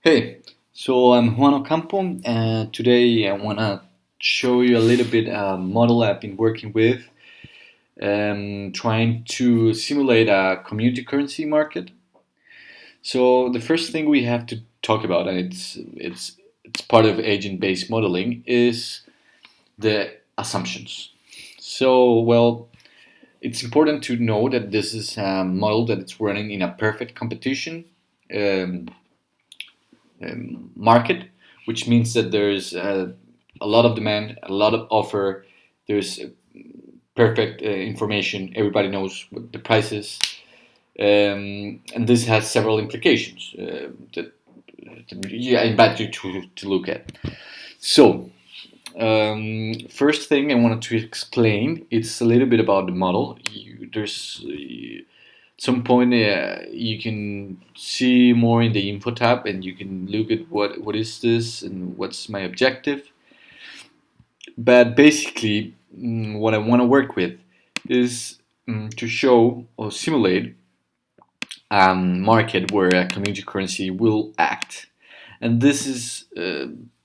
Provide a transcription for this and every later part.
Hey, so I'm Juan Ocampo, and today I want to show you a little bit model I've been working with, trying to simulate a community currency market. So the first thing we have to talk about, and it's part of agent-based modeling, is the assumptions. So it's important to know that this is a model that it's running in a perfect competition. Um, Market, which means that there's a lot of demand, a lot of offer. There's perfect information. Everybody knows what the price is, and this has several implications I invite you to look at. So, first thing I wanted to explain, it's a little bit about the model. There's some point you can see more in the info tab, and you can look at what is this and what's my objective. But basically, what I want to work with is to show or simulate a market where a community currency will act. And this is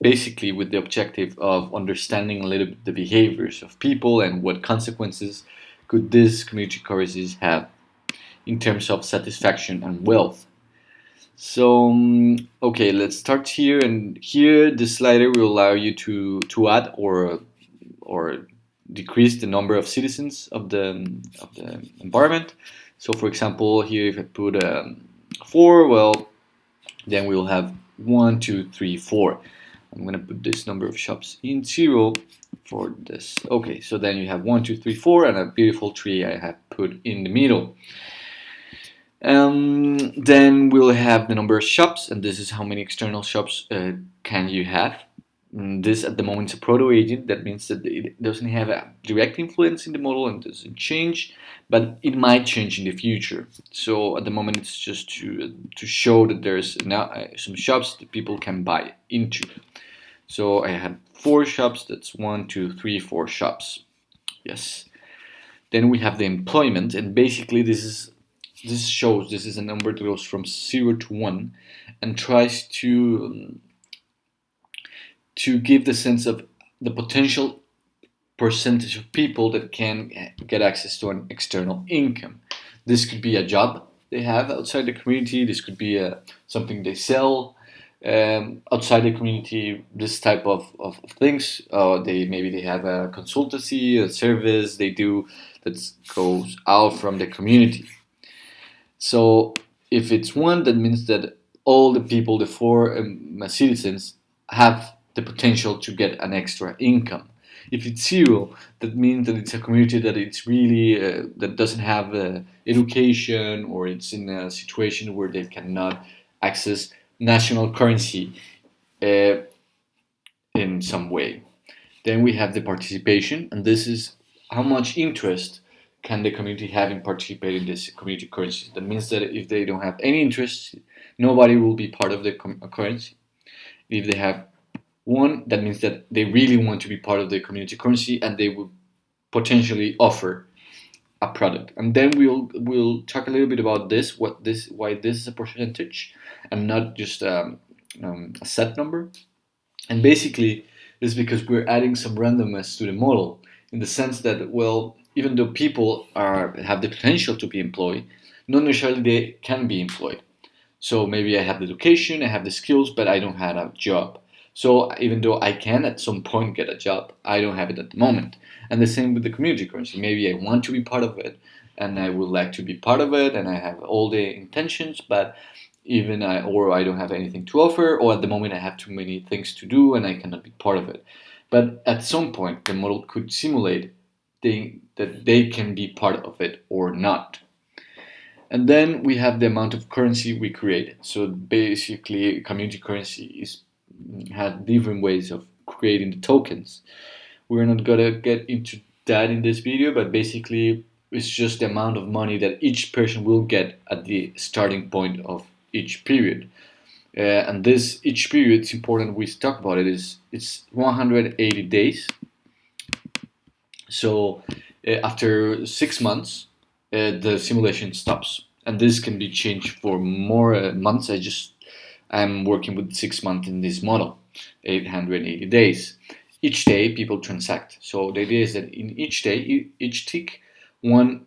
basically with the objective of understanding a little bit the behaviors of people and what consequences could these community currencies have in terms of satisfaction and wealth. So, okay, let's start here. And here, the slider will allow you to add or decrease the number of citizens of the environment. So, for example, here if I put 4, well, then we'll have 1, 2, 3, 4. I'm gonna put this number of shops in 0 for this. Okay, so then you have 1, 2, 3, 4, and a beautiful tree I have put in the middle. Then we'll have the number of shops, and this is how many external shops can you have. This at the moment is a proto agent. That means that it doesn't have a direct influence in the model and doesn't change, but it might change in the future. So at the moment it's just to show that there's now some shops that people can buy into. So I have 4 shops. That's 1, 2, 3, 4 shops. Yes. Then we have the employment, and basically this is a number that goes from 0 to 1 and tries to give the sense of the potential percentage of people that can get access to an external income. This could be a job they have outside the community. This could be something they sell outside the community. This type of things. Maybe they have a consultancy, a service they do that goes out from the community. So if it's 1, that means that all the people, the 4 citizens, have the potential to get an extra income. If it's 0, that means that it's a community that it's really that doesn't have education, or it's in a situation where they cannot access national currency in some way. Then we have the participation, and this is how much interest can the community have in participating in this community currency. That means that if they don't have any interest, nobody will be part of the currency. If they have 1, that means that they really want to be part of the community currency, and they will potentially offer a product. And then we'll talk a little bit about why this is a percentage and not just a set number. And basically, it's because we're adding some randomness to the model, in the sense that, well, even though people have the potential to be employed, not necessarily they can be employed. So maybe I have the education, I have the skills, but I don't have a job. So even though I can at some point get a job, I don't have it at the moment. And the same with the community currency. Maybe I want to be part of it, and I would like to be part of it, and I have all the intentions, but I don't have anything to offer, or at the moment I have too many things to do and I cannot be part of it. But at some point, the model could simulate that they can be part of it or not. And then we have the amount of currency we created. So basically, community currency has different ways of creating the tokens. We're not gonna get into that in this video, but basically, it's just the amount of money that each person will get at the starting point of each period. And this each period, it's important we talk about it. It's 180 days. So after 6 months, the simulation stops, and this can be changed for more months. I'm working with 6 months in this model, 880 days. Each day people transact. So the idea is that in each day, each tick, one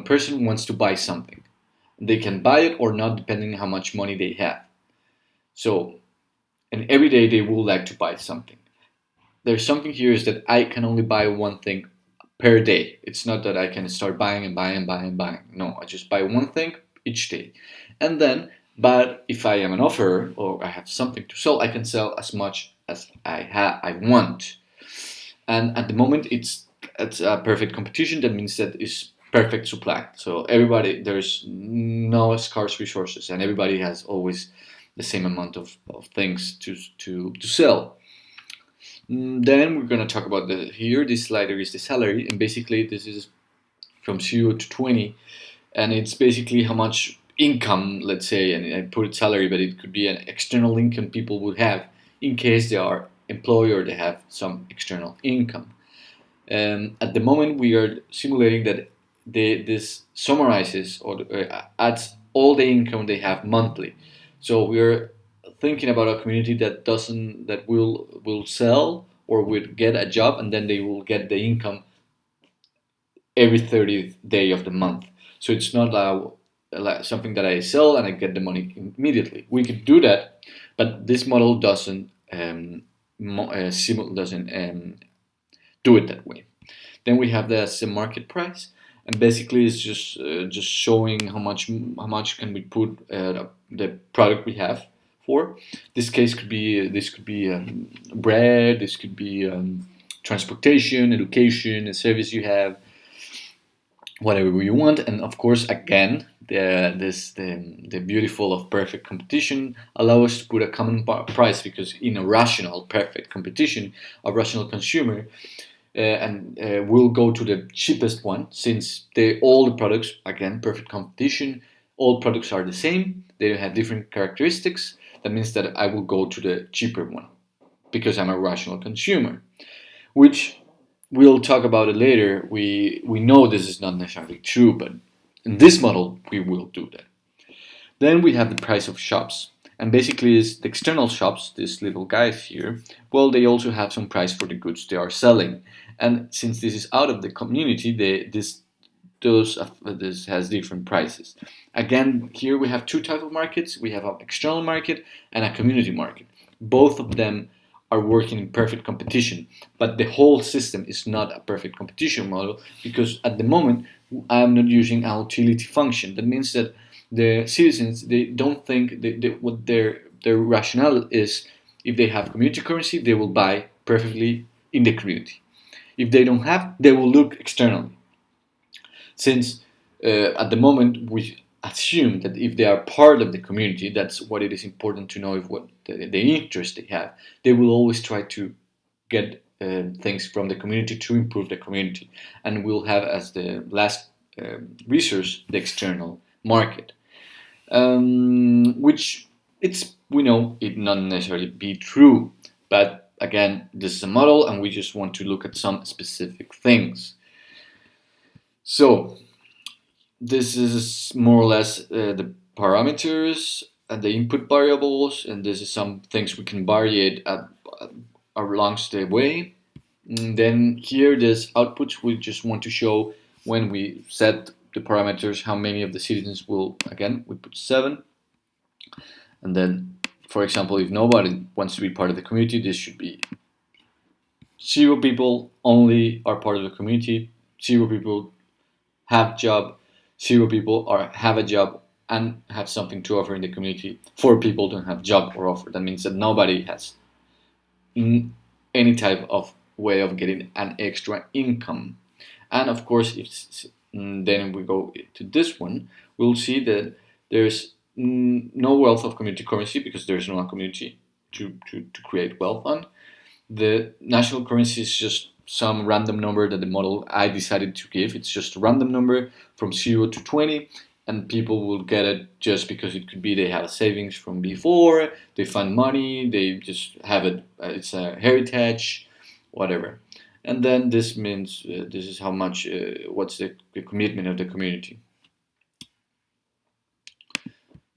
person wants to buy something. They can buy it or not depending on how much money they have. So, and every day they would like to buy something. There's something here is that I can only buy one thing per day. It's not that I can start buying and buying and buying and buying. No, I just buy one thing each day. And then, but if I am an offerer or I have something to sell, I can sell as much as I want. And at the moment, it's a perfect competition. That means that it's perfect supply. So everybody, there's no scarce resources, and everybody has always the same amount of things to sell. Then we're gonna talk about the here. This slider is the salary, and basically this is from 0 to 20, and it's basically how much income, let's say, and I put it salary, but it could be an external income people would have in case they are employed or they have some external income. At the moment, we are simulating that this summarizes or adds all the income they have monthly. So we are thinking about a community that will sell or will get a job, and then they will get the income every 30th day of the month. So it's not like something that I sell and I get the money immediately. We could do that, but this model doesn't do it that way. Then we have the market price, and basically it's just showing how much can we put the product we have for. This could be bread. This could be transportation, education, a service you have, whatever you want. And of course, again, the beautiful of perfect competition allow us to put a common price, because in a rational perfect competition, a rational consumer will go to the cheapest one, since all the products, again, perfect competition, all products are the same, they have different characteristics. That means that I will go to the cheaper one because I'm a rational consumer, which we'll talk about it later. We know this is not necessarily true, but in this model we will do that. Then we have the price of shops, and basically is the external shops, these little guys here. Well, they also have some price for the goods they are selling, and since this is out of the community, this has different prices. Again, here we have two types of markets. We have an external market and a community market. Both of them are working in perfect competition, but the whole system is not a perfect competition model, because at the moment I'm not using a utility function. That means that the citizens, they don't think what their rationale is. If they have community currency, they will buy perfectly in the community. If they don't have, they will look externally. Since at the moment we assume that if they are part of the community, that's what it is important to know, if what the interest they have, they will always try to get things from the community to improve the community, and we'll have as the last resource the external market, which we know it not necessarily be true, but again, this is a model and we just want to look at some specific things. So this is more or less the parameters and the input variables, and this is some things we can vary along the way. And then here, this outputs, we just want to show when we set the parameters, how many of the citizens will, again, we put 7. And then, for example, if nobody wants to be part of the community, this should be 0 people only are part of the community, 0 people have job, 0 people have a job and have something to offer in the community. 4 people don't have job or offer. That means that nobody has any type of way of getting an extra income. And of course, then we go to this one, we'll see that there's no wealth of community currency, because there's no community to create wealth on. The national currency is just some random number that the model I decided to give. It's just a random number from 0 to 20, and people will get it just because it could be they have savings from before, they find money, they just have it, it's a heritage, whatever. And then this means this is how much, what's the commitment of the community,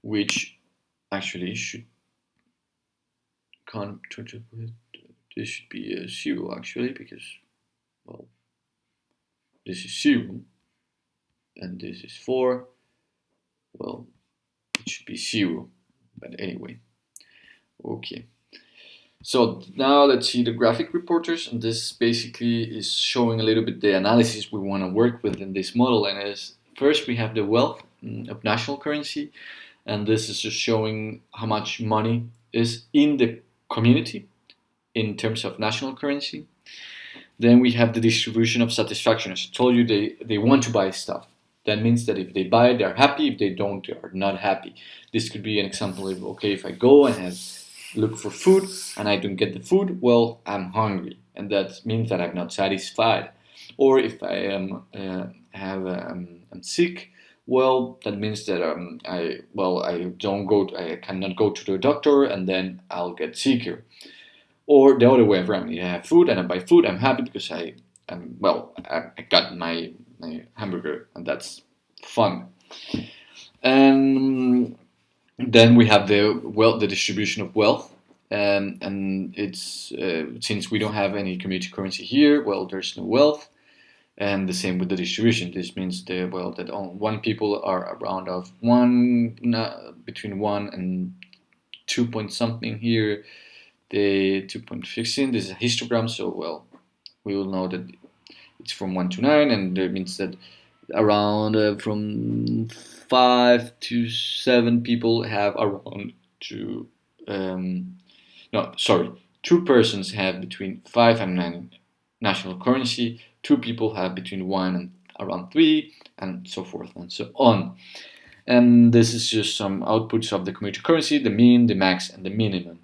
which actually should this should be a 0 actually, because, well, this is 0 and this is 4. Well, it should be 0, but anyway. Okay. So now let's see the graphic reporters, and this basically is showing a little bit the analysis we want to work with in this model. And as first we have the wealth of national currency, and this is just showing how much money is in the community in terms of national currency. Then we have the distribution of satisfaction. As I told you, they want to buy stuff. That means that if they buy it, they're happy. If they don't, they are not happy. This could be an example of, okay, if I go and look for food and I don't get the food, well, I'm hungry, and that means that I'm not satisfied. Or if I am I'm sick, well, that means that I cannot go to the doctor, and then I'll get sicker. Or the other way around, I have food and I buy food, I'm happy because I got my hamburger, and that's fun. And then we have the distribution of wealth, and it's since we don't have any community currency here, well, there's no wealth, and the same with the distribution. This means that one people are around of between 1 and 2 point something here. The 2.15. This is a histogram, so well, we will know that it's from 1 to 9, and that means that around from 5 to 7 people have around 2. Two persons have between 5 and 9 national currency. 2 people have between 1 and around 3, and so forth and so on. And this is just some outputs of the community currency: the mean, the max, and the minimum.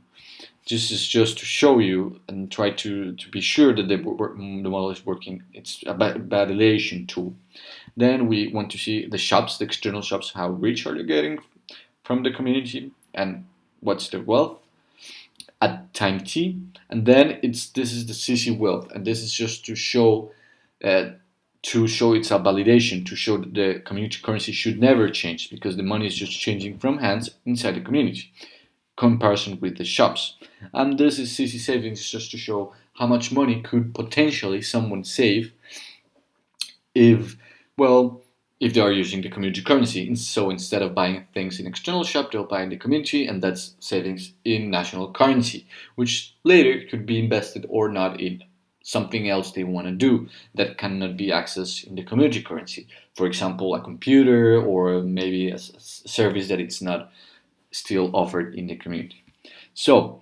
This is just to show you and try to be sure that the model is working. It's a validation tool. Then we want to see the shops, the external shops, how rich are they getting from the community, and what's their wealth at time t. And then this is the CC wealth, and this is just to show it's a validation, to show that the community currency should never change, because the money is just changing from hands inside the community, comparison with the shops. And this is CC savings, just to show how much money could potentially someone save if they are using the community currency. So instead of buying things in external shop, they'll buy in the community, and that's savings in national currency, which later could be invested or not in something else they want to do that cannot be accessed in the community currency. For example, a computer, or maybe a service that it's not still offered in the community. So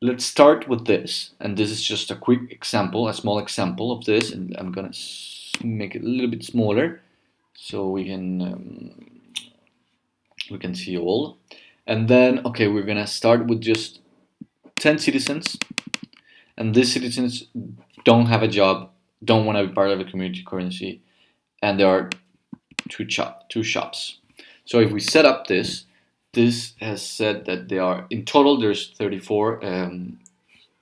let's start with this, and this is just a quick example, a small example of this, and I'm gonna make it a little bit smaller so we can see all. And then, okay, we're gonna start with just 10 citizens, and these citizens don't have a job, don't want to be part of a community currency, and there are two shops. So if we set up this has said that there are, in total, there's 34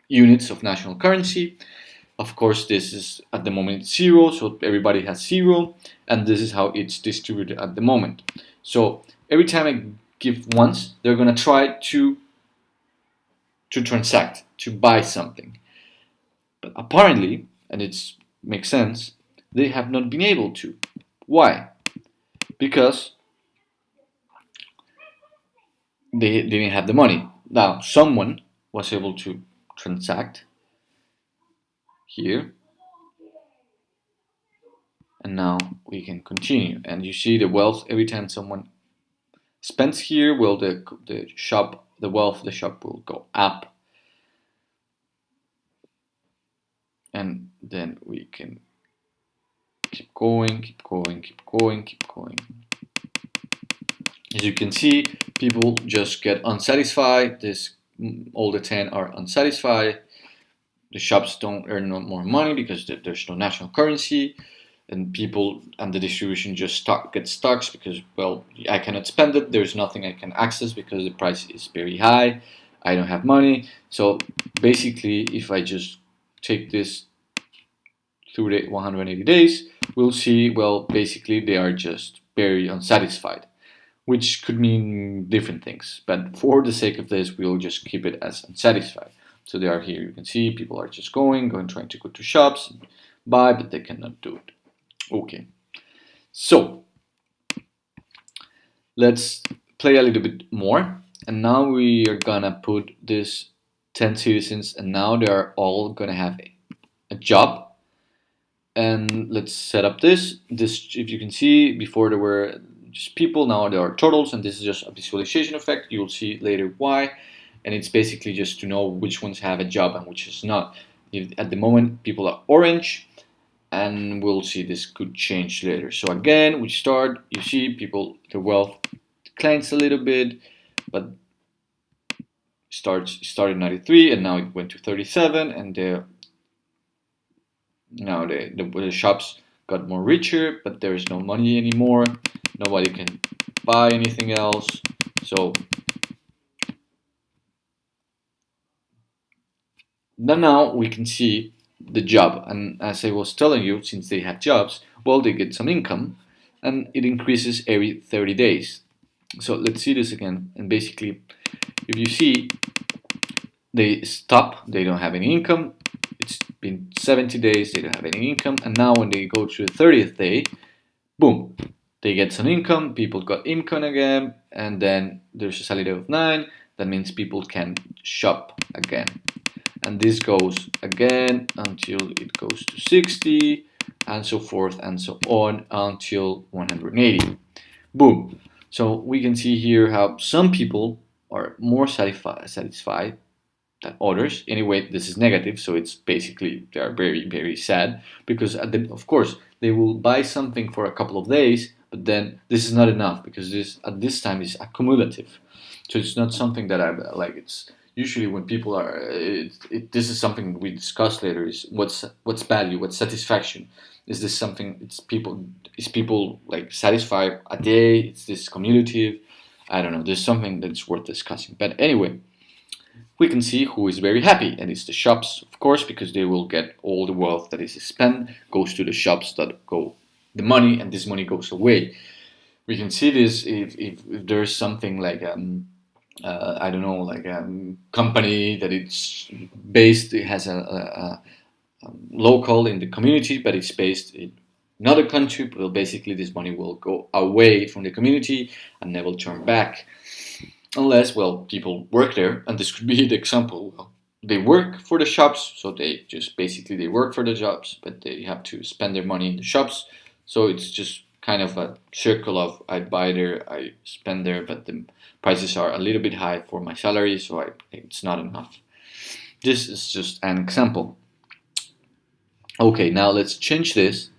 units of national currency. Of course, this is at the moment 0, so everybody has 0, and this is how it's distributed at the moment. So every time I give once, they're gonna try to transact, to buy something. But apparently, and it makes sense, they have not been able to. Why? Because they didn't have the money. Now, someone was able to transact here, and now we can continue. And you see the wealth, every time someone spends here, well, the wealth of the shop will go up. And then we can keep going. As you can see, people just get unsatisfied. All the 10 are unsatisfied. The shops don't earn no more money because there's no national currency, and the distribution just gets stuck because, well, I cannot spend it. There's nothing I can access because the price is very high. I don't have money. So basically, if I just take this through the 180 days, we'll see, well, basically they are just very unsatisfied. which could mean different things. But for the sake of this, we'll just keep it as unsatisfied. So they are here. You can see people are just going, trying to go to shops, and buy, but they cannot do it. Okay. So let's play a little bit more. And now we are gonna put this 10 citizens, and now they are all gonna have a job. And let's set up this. If you can see, before there were just people, now there are totals, and this is just a visualization effect. You will see later why. And it's basically just to know which ones have a job and which is not. At the moment, people are orange, and we'll see this could change later. So again, we start, you see people, the wealth declines a little bit, but started 93, and now it went to 37, and now the shops got more richer, but there is no money anymore. Nobody can buy anything else. So then now we can see the job. And as I was telling you, since they have jobs, well, they get some income, and it increases every 30 days. So let's see this again. And basically, if you see, they stop, they don't have any income. It's been 70 days, they don't have any income, and now when they go to the 30th day, boom, they get some income, people got income again, and then there's a salary of 9, that means people can shop again. And this goes again until it goes to 60, and so forth and so on until 180. Boom. So we can see here how some people are more satisfied than others. Anyway, this is negative, so it's basically they are very, very sad because of course they will buy something for a couple of days, but then this is not enough because this at this time is accumulative. So it's not something that I like. It's usually when people are. This is something we discuss later. Is what's value? What's satisfaction? Is this something? It's people. Is people like satisfied a day? It's this cumulative. I don't know. There's something that's worth discussing. But anyway, we can see who is very happy, and it's the shops, of course, because they will get all the wealth that is spent goes to the shops that go the money, and this money goes away. We can see this if there's something like I don't know, like a company that it's based, it has a local in the community, but it's based in another country. Well, basically, this money will go away from the community and never turn back, unless, well, people work there. And this could be the example. Well, they work for the shops, so they just basically they work for the jobs, but they have to spend their money in the shops. So it's just kind of a circle of I buy there, I spend there, but the prices are a little bit high for my salary, so it's not enough. This is just an example. Okay, now let's change this.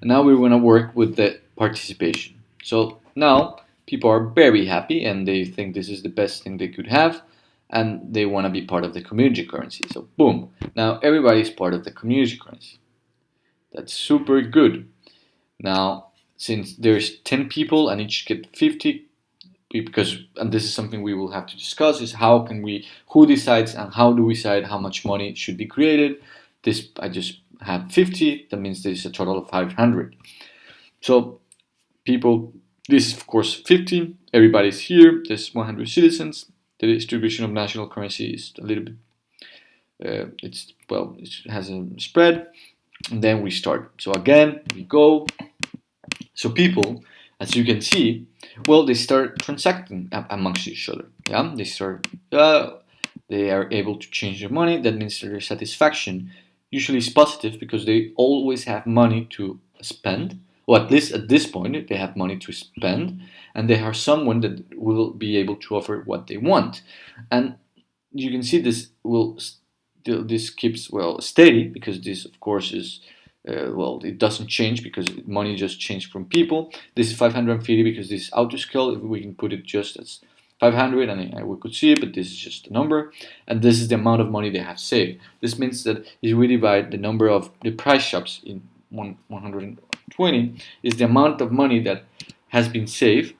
And now we're going to work with the participation. So now people are very happy and they think this is the best thing they could have, and they want to be part of the community currency. So boom, now everybody's part of the community currency. That's super good. Now, since there's 10 people and each get 50, and this is something we will have to discuss, is who decides and how do we decide how much money should be created. This, I just have 50, that means there's a total of 500. So people, this is of course 50, everybody's here, there's 100 citizens. The distribution of national currency is a little bit, it has a spread, and then we start. So again, we go. So people, as you can see, well, they start transacting amongst each other. Yeah, they are able to change their money. That means their satisfaction usually is positive because they always have money to spend. Or at least at this point, they have money to spend, and they are someone that will be able to offer what they want. And you can see this keeps steady because this, of course, is. It doesn't change because money just changed from people. This is 550 because this is auto scale. We can put it just as 500 and we could see it, but this is just a number. And this is the amount of money they have saved. This means that if we divide the number of the price shops in 120, is the amount of money that has been saved.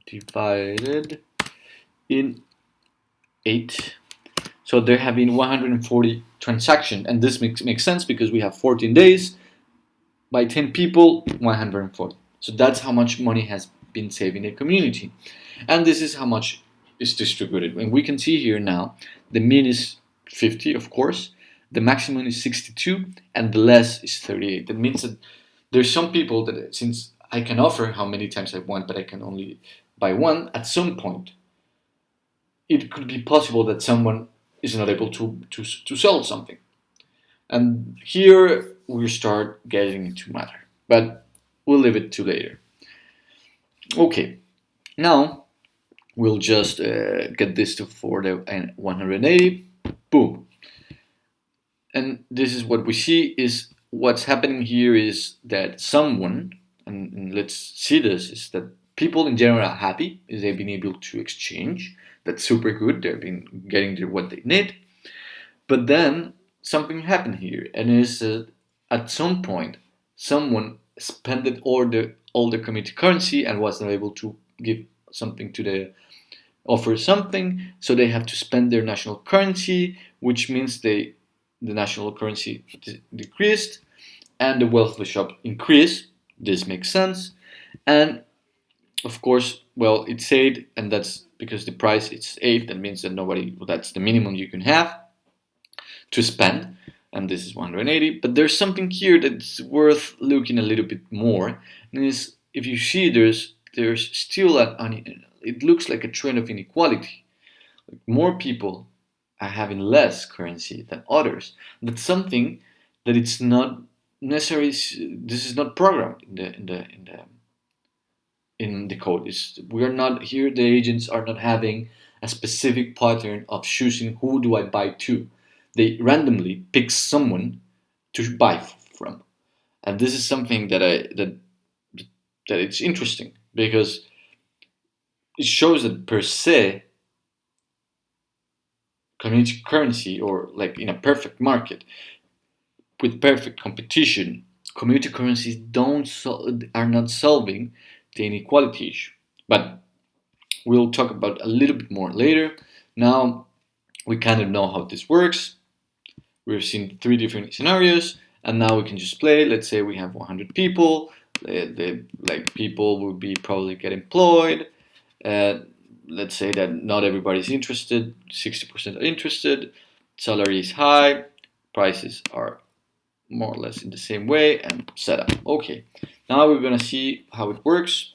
Divided in 8. So there have been 140 transactions, and this makes sense because we have 14 days, by 10 people, 140. So that's how much money has been saved in the community. And this is how much is distributed. And we can see here now, the mean is 50, of course, the maximum is 62, and the less is 38. That means that there's some people that, since I can offer how many times I want, but I can only buy one, at some point, it could be possible that someone is not able to sell something. And here we start getting into matter. But we'll leave it to later. Okay, now we'll just get this to for the 180. Boom. And this is what we see is what's happening here is that someone, and let's see this, is that people in general are happy, is they've been able to exchange. That's super good. They've been getting what they need. But then something happened here, and is at some point someone spent all the community currency and was not able to give something to the offer something, so they have to spend their national currency, which means the national currency decreased and the wealth of the shop increased. This makes sense. And of course, well, it's 8, and that's because the price is 8. That means that that's the minimum you can have to spend, and this is 180. But there's something here that's worth looking a little bit more, and is if you see there's still it looks like a trend of inequality. Like more people are having less currency than others. That's something that it's not necessarily. This is not programmed in the code. We are not here. The agents are not having a specific pattern of choosing who do I buy to. They randomly pick someone to buy from, and this is something that it's interesting because it shows that per se community currency, or like in a perfect market with perfect competition, community currencies are not solving the inequality issue. But we'll talk about a little bit more later. Now we kind of know how this works. We've seen 3 different scenarios, and now we can just play. Let's say we have 100 people. People will be probably get employed. Let's say that not everybody's interested. 60% are interested. Salary is high. Prices are more or less in the same way, and setup. Okay, now we're gonna see how it works.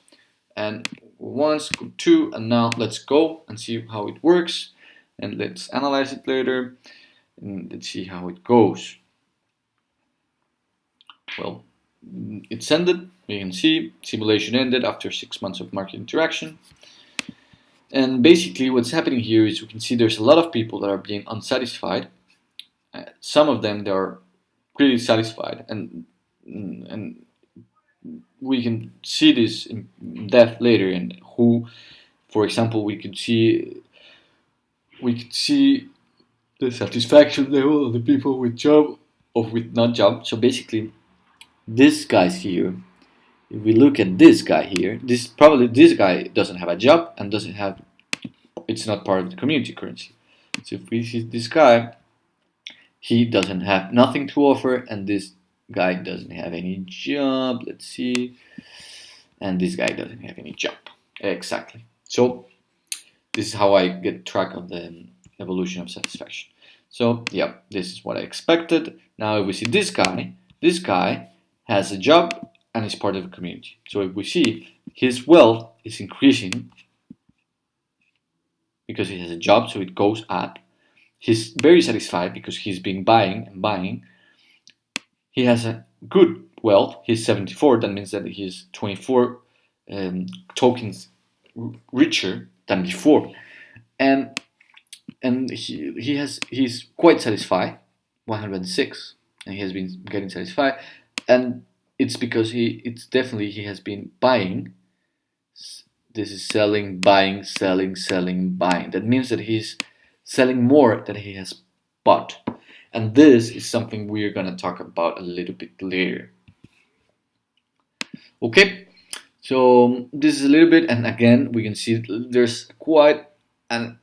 And once, 2, and now let's go and see how it works, and let's analyze it later. And let's see how it goes. Well, it's ended. You can see simulation ended after 6 months of market interaction. And basically what's happening here is we can see there's a lot of people that are being unsatisfied. Some of them, they are really satisfied, and we can see this in depth later. And who, for example, we could see the satisfaction level of the people with job or with not job. So basically, this guys here, if we look at this guy here, this guy doesn't have a job and it's not part of the community currency. So if we see this guy, he doesn't have nothing to offer, and this guy doesn't have any job. Let's see, and this guy doesn't have any job. Exactly. So this is how I get track of the evolution of satisfaction. So yeah, this is what I expected. Now if we see this guy has a job and is part of the community. So if we see his wealth is increasing because he has a job, so it goes up. He's very satisfied because he's been buying and buying. He has a good wealth. He's 74. That means that he's 24 tokens richer than before, and he's quite satisfied, 106, and he has been getting satisfied, and it's because he has been buying. This is selling, buying, selling, selling, buying. That means that he's selling more than he has bought, and this is something we're gonna talk about a little bit later. Okay, so this is a little bit, and again we can see there's quite an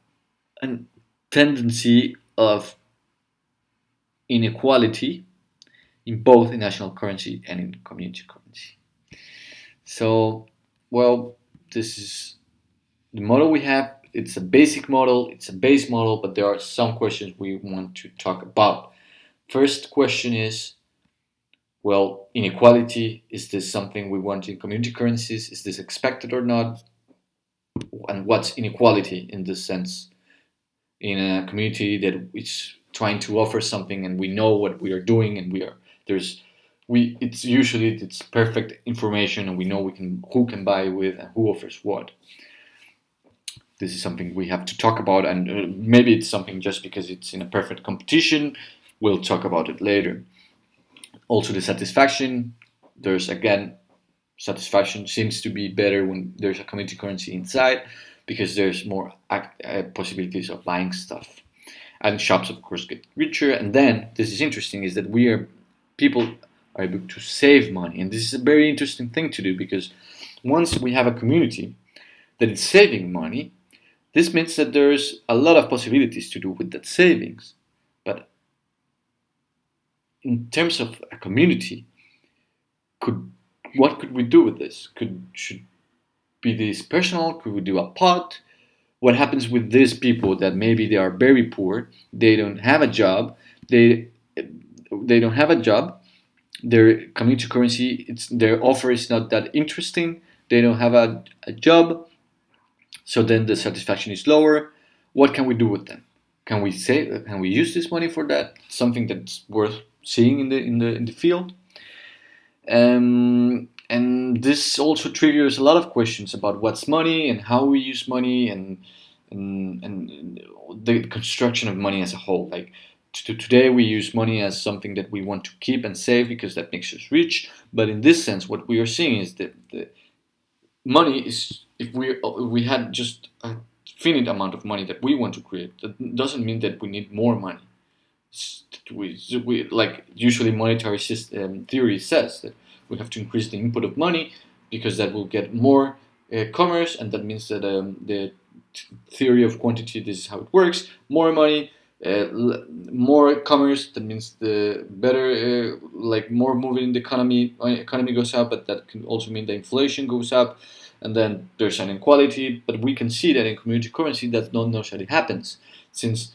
tendency of inequality in both in national currency and in community currency. So, well, this is the model we have. It's a basic model, it's a base model, but there are some questions we want to talk about. First question is, well, inequality, is this something we want in community currencies? Is this expected or not? And what's inequality in this sense? In a community that is trying to offer something and we know what we are doing and it's usually it's perfect information and we know we can who can buy with and who offers what. This is something we have to talk about, and maybe it's something just because it's in a perfect competition. We'll talk about it later. Also, the satisfaction. There's again, satisfaction seems to be better when there's a community currency inside because there's more possibilities of buying stuff. And shops, of course, get richer. And then, this is interesting, is that people are able to save money. And this is a very interesting thing to do because once we have a community that is saving money, this means that there's a lot of possibilities to do with that savings. But in terms of a community, what could we do with this? Should be this personal? Could we do a pot? What happens with these people that maybe they are very poor, they don't have a job, they don't have a job, their community currency, their offer is not that interesting, they don't have a job, so then the satisfaction is lower. What can we do with them? Can we save? Can we use this money for that? Something that's worth seeing in the field. And this also triggers a lot of questions about what's money and how we use money and the construction of money as a whole. Like today, we use money as something that we want to keep and save because that makes us rich. But in this sense, what we are seeing is that the money is, if we had just a finite amount of money that we want to create, that doesn't mean that we need more money. Like usually monetary system theory says that we have to increase the input of money because that will get more commerce, and that means that the theory of quantity, this is how it works: more money, more commerce, that means the better, like more moving in the economy goes up, but that can also mean the inflation goes up, and then there's an inequality. But we can see that in community currency that not necessarily happens, since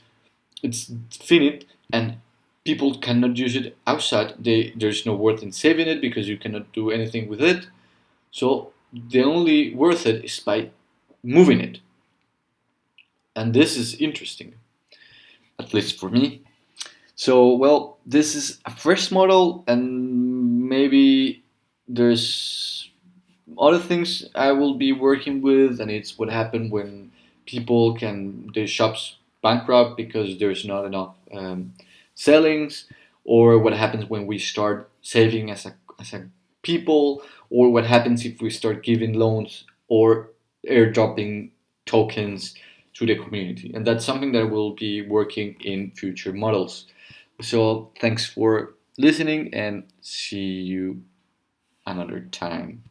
it's finite and people cannot use it outside. There's no worth in saving it because you cannot do anything with it. So the only worth it is by moving it. And this is interesting, at least for me. So, well, this is a first model, and maybe there's other things I will be working with, and it's what happened when the shops bankrupt because there's not enough sellings, or what happens when we start saving as a people, or what happens if we start giving loans or airdropping tokens to the community. And that's something that will be working in future models. So thanks for listening and see you another time.